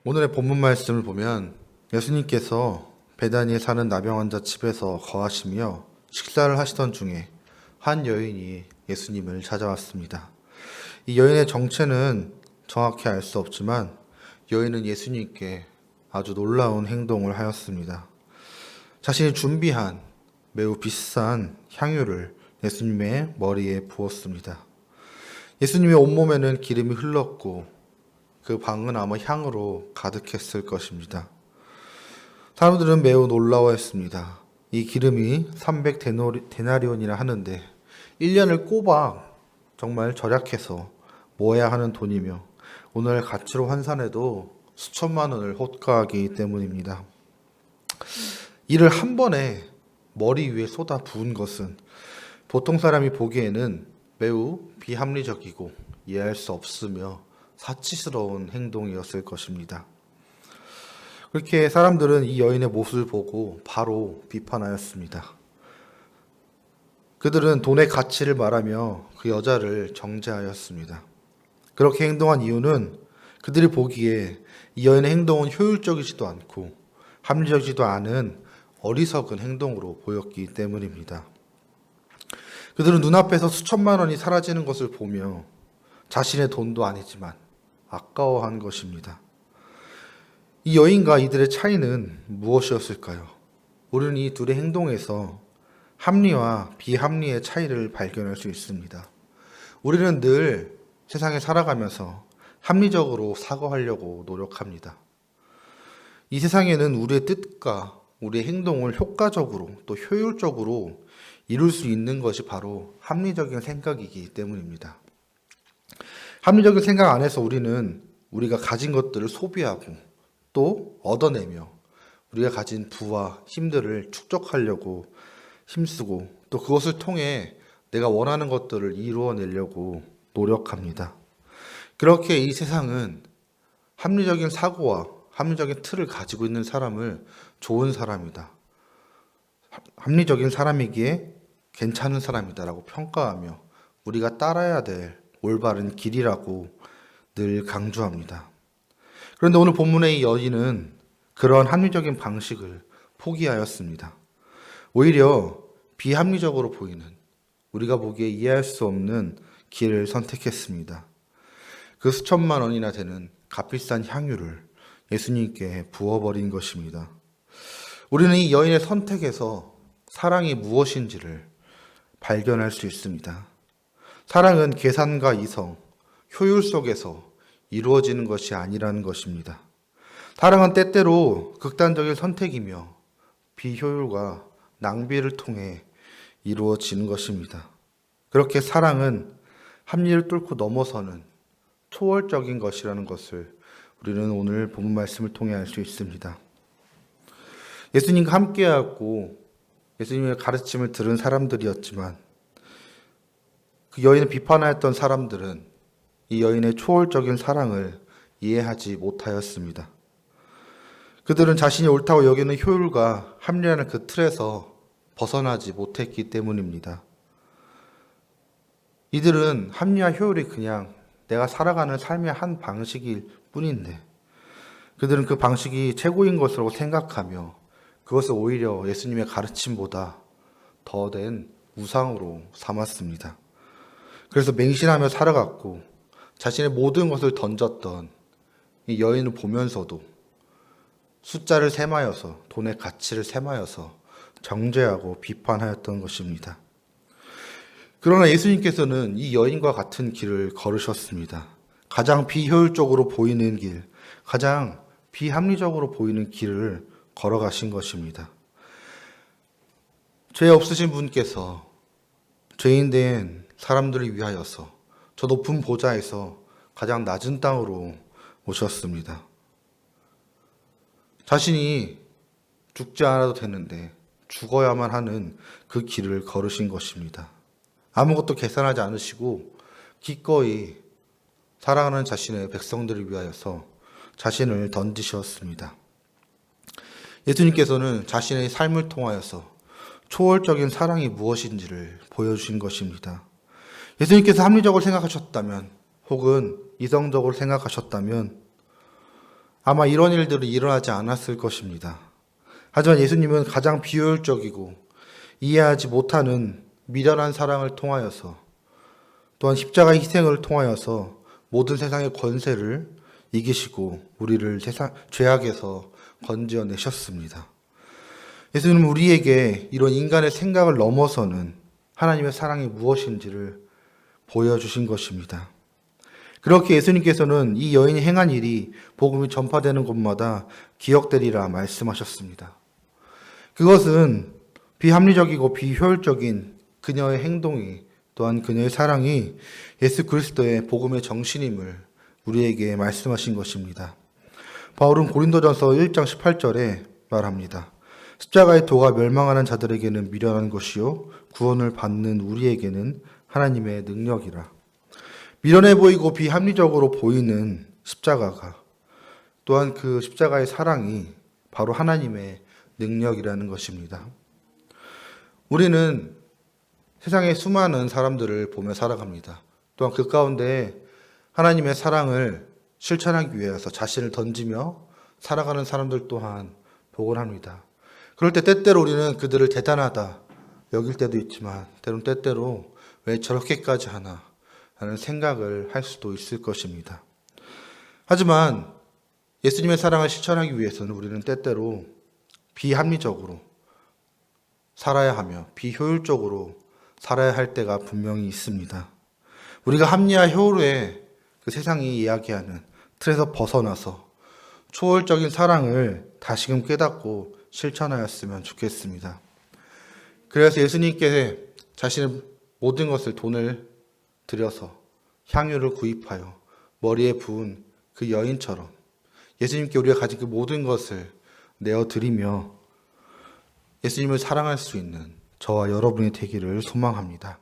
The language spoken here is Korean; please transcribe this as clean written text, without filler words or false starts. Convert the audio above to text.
오늘의 본문 말씀을 보면 예수님께서 베다니에 사는 나병 환자 집에서 거하시며 식사를 하시던 중에 한 여인이 예수님을 찾아왔습니다. 이 여인의 정체는 정확히 알 수 없지만 여인은 예수님께 아주 놀라운 행동을 하였습니다. 자신이 준비한 매우 비싼 향유를 예수님의 머리에 부었습니다. 예수님의 온몸에는 기름이 흘렀고 그 방은 아마 향으로 가득했을 것입니다. 사람들은 매우 놀라워했습니다. 이 기름이 300데나리온이라 하는데 1년을 꼬박 정말 절약해서 모아야 하는 돈이며 오늘 가치로 환산해도 수천만 원을 호가하기 때문입니다. 이를 한 번에 머리 위에 쏟아 부은 것은 보통 사람이 보기에는 매우 비합리적이고 이해할 수 없으며 사치스러운 행동이었을 것입니다. 그렇게 사람들은 이 여인의 모습을 보고 바로 비판하였습니다. 그들은 돈의 가치를 말하며 그 여자를 정죄하였습니다. 그렇게 행동한 이유는 그들이 보기에 이 여인의 행동은 효율적이지도 않고 합리적이지도 않은 어리석은 행동으로 보였기 때문입니다. 그들은 눈앞에서 수천만 원이 사라지는 것을 보며 자신의 돈도 아니지만 아까워한 것입니다. 이 여인과 이들의 차이는 무엇이었을까요? 우리는 이 둘의 행동에서 합리와 비합리의 차이를 발견할 수 있습니다. 우리는 늘 세상에 살아가면서 합리적으로 사고하려고 노력합니다. 이 세상에는 우리의 뜻과 우리의 행동을 효과적으로 또 효율적으로 이룰 수 있는 것이 바로 합리적인 생각이기 때문입니다. 합리적인 생각 안에서 우리는 우리가 가진 것들을 소비하고 또 얻어내며 우리가 가진 부와 힘들을 축적하려고 힘쓰고 또 그것을 통해 내가 원하는 것들을 이루어내려고 노력합니다. 그렇게 이 세상은 합리적인 사고와 합리적인 틀을 가지고 있는 사람을 좋은 사람이다, 합리적인 사람이기에 괜찮은 사람이다라고 평가하며 우리가 따라야 될 올바른 길이라고 늘 강조합니다. 그런데 오늘 본문의 이 여인은 그런 합리적인 방식을 포기하였습니다. 오히려 비합리적으로 보이는 우리가 보기에 이해할 수 없는 길을 선택했습니다. 그 수천만 원이나 되는 값비싼 향유를 예수님께 부어버린 것입니다. 우리는 이 여인의 선택에서 사랑이 무엇인지를 발견할 수 있습니다. 사랑은 계산과 이성, 효율 속에서 이루어지는 것이 아니라는 것입니다. 사랑은 때때로 극단적인 선택이며 비효율과 낭비를 통해 이루어지는 것입니다. 그렇게 사랑은 합리를 뚫고 넘어서는 초월적인 것이라는 것을 우리는 오늘 본문 말씀을 통해 알 수 있습니다. 예수님과 함께하고 예수님의 가르침을 들은 사람들이었지만 그 여인을 비판하였던 사람들은 이 여인의 초월적인 사랑을 이해하지 못하였습니다. 그들은 자신이 옳다고 여기는 효율과 합리라는 그 틀에서 벗어나지 못했기 때문입니다. 이들은 합리와 효율이 그냥 내가 살아가는 삶의 한 방식일 뿐인데 그들은 그 방식이 최고인 것으로 생각하며 그것을 오히려 예수님의 가르침보다 더된 우상으로 삼았습니다. 그래서 맹신하며 살아갔고 자신의 모든 것을 던졌던 이 여인을 보면서도 숫자를 셈하여서 돈의 가치를 셈하여서 정죄하고 비판하였던 것입니다. 그러나 예수님께서는 이 여인과 같은 길을 걸으셨습니다. 가장 비효율적으로 보이는 길, 가장 비합리적으로 보이는 길을 걸어가신 것입니다. 죄 없으신 분께서 죄인된 사람들을 위하여서 저 높은 보좌에서 가장 낮은 땅으로 오셨습니다. 자신이 죽지 않아도 되는데 죽어야만 하는 그 길을 걸으신 것입니다. 아무것도 계산하지 않으시고 기꺼이 사랑하는 자신의 백성들을 위하여서 자신을 던지셨습니다. 예수님께서는 자신의 삶을 통하여서 초월적인 사랑이 무엇인지를 보여주신 것입니다. 예수님께서 합리적으로 생각하셨다면 혹은 이성적으로 생각하셨다면 아마 이런 일들이 일어나지 않았을 것입니다. 하지만 예수님은 가장 비효율적이고 이해하지 못하는 미련한 사랑을 통하여서 또한 십자가의 희생을 통하여서 모든 세상의 권세를 이기시고 우리를 죄악에서 건져내셨습니다. 예수님은 우리에게 이런 인간의 생각을 넘어서는 하나님의 사랑이 무엇인지를 보여주신 것입니다. 그렇게 예수님께서는 이 여인이 행한 일이 복음이 전파되는 곳마다 기억되리라 말씀하셨습니다. 그것은 비합리적이고 비효율적인 그녀의 행동이 또한 그녀의 사랑이 예수 그리스도의 복음의 정신임을 우리에게 말씀하신 것입니다. 바울은 고린도전서 1장 18절에 말합니다. 십자가의 도가 멸망하는 자들에게는 미련한 것이요 구원을 받는 우리에게는 하나님의 능력이라. 미련해 보이고 비합리적으로 보이는 십자가가 또한 그 십자가의 사랑이 바로 하나님의 능력이라는 것입니다. 우리는 세상의 수많은 사람들을 보며 살아갑니다. 또한 그 가운데 하나님의 사랑을 실천하기 위해서 자신을 던지며 살아가는 사람들 또한 보곤 합니다. 그럴 때 때때로 우리는 그들을 대단하다 여길 때도 있지만 때때로 왜 저렇게까지 하나 라는 생각을 할 수도 있을 것입니다. 하지만 예수님의 사랑을 실천하기 위해서는 우리는 때때로 비합리적으로 살아야 하며 비효율적으로 살아야 할 때가 분명히 있습니다. 우리가 합리화 효율의 그 세상이 이야기하는 틀에서 벗어나서 초월적인 사랑을 다시금 깨닫고 실천하였으면 좋겠습니다. 그래서 예수님께 자신의 모든 것을 돈을 들여서 향유를 구입하여 머리에 부은 그 여인처럼 예수님께 우리가 가진 그 모든 것을 내어드리며 예수님을 사랑할 수 있는 저와 여러분이 되기를 소망합니다.